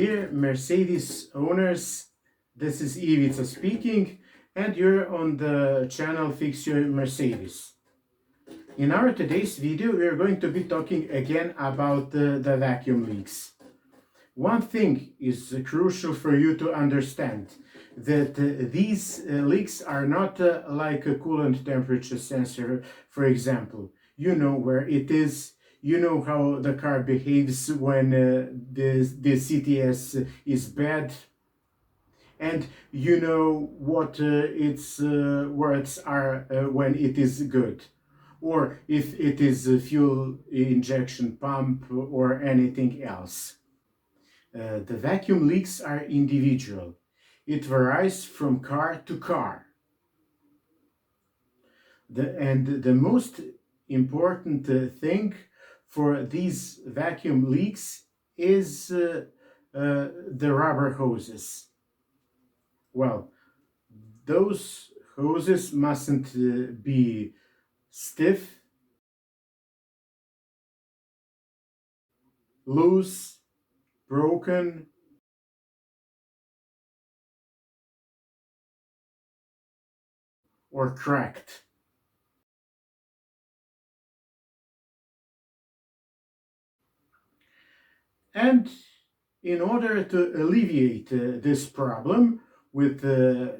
Dear Mercedes owners, this is Ivica speaking, and you're on the channel Fix Your Mercedes. In our today's video, we are going to be talking again about the vacuum leaks. One thing is crucial for you to understand, that these leaks are not like a coolant temperature sensor, for example. You know where it is. You know how the car behaves when the CTS is bad, and you know what its words are when it is good, or if it is a fuel injection pump or anything else. The vacuum leaks are individual. It varies from car to car. The most important thing for these vacuum leaks is the rubber hoses. Well, those hoses mustn't be stiff, loose, broken, or cracked. And in order to alleviate this problem with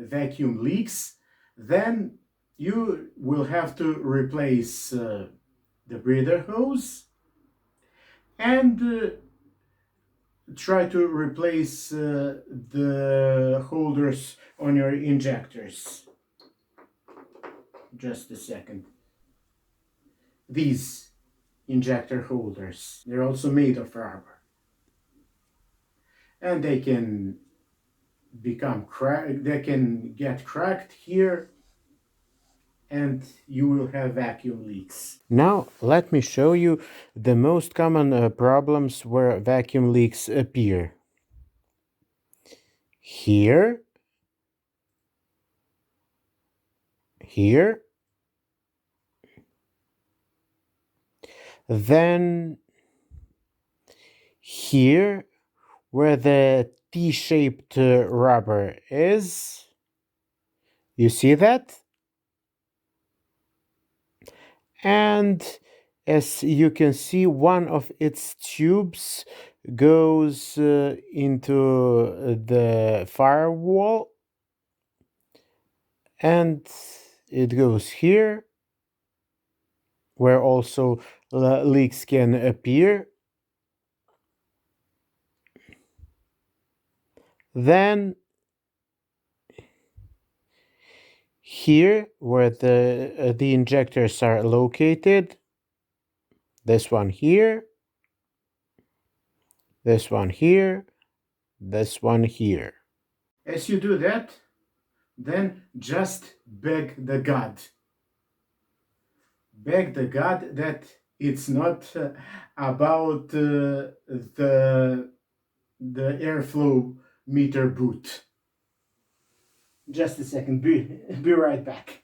vacuum leaks, then you will have to replace the breather hose and try to replace the holders on your injectors. Just a second. These injector holders, they're also made of rubber, and they can become cracked, they can get cracked here, and you will have vacuum leaks. Now let me show you the most common problems where vacuum leaks appear. Here, then here where the T-shaped rubber is. You see that? And as you can see, one of its tubes goes into the firewall, and it goes here where also leaks can appear. Then here where the injectors are located, this one here, this one here, this one here. As you do that, then just beg the God. Beg the God that it's not about the airflow meter boot. Just a second, be right back.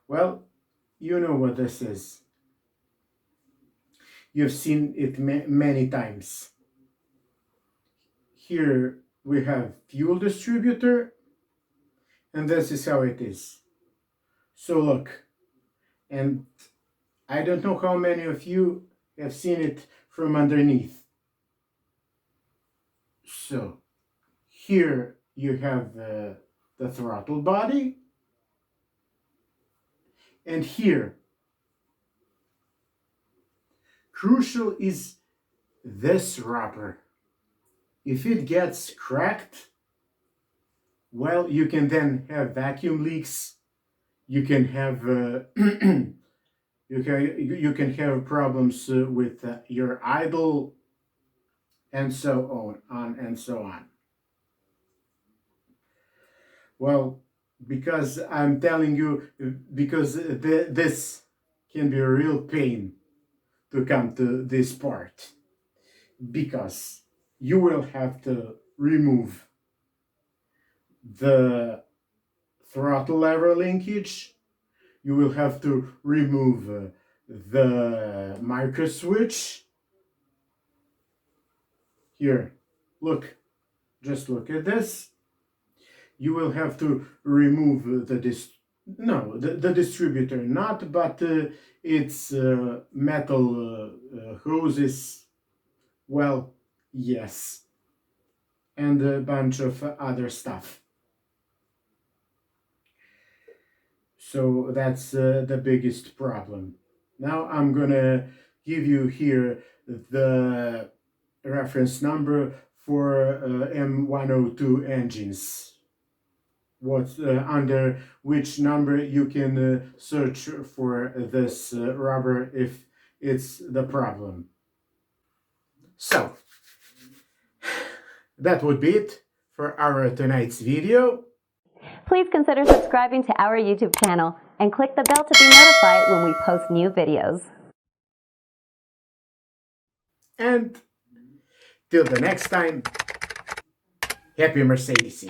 Well, you know what this is. You've seen it many times. Here we have fuel distributor, and this is how it is. So look, and I don't know how many of you have seen it from underneath. So here you have the throttle body, and here crucial is this rubber. If it gets cracked, well, you can then have vacuum leaks. You can have you can have problems with your idle, and so on and so on. Well, because I'm telling you, because this can be a real pain to come to this part, because you will have to remove the throttle lever linkage, you will have to remove the micro switch, Here, look, just look at this. You will have to remove the distributor nut, but its metal hoses, well, yes, and a bunch of other stuff. So that's the biggest problem. Now I'm gonna give you here the reference number for M102 engines. Under which number you can search for this rubber if it's the problem. So that would be it for our tonight's video. Please consider subscribing to our YouTube channel and click the bell to be notified when we post new videos. And till the next time, happy Mercedesing.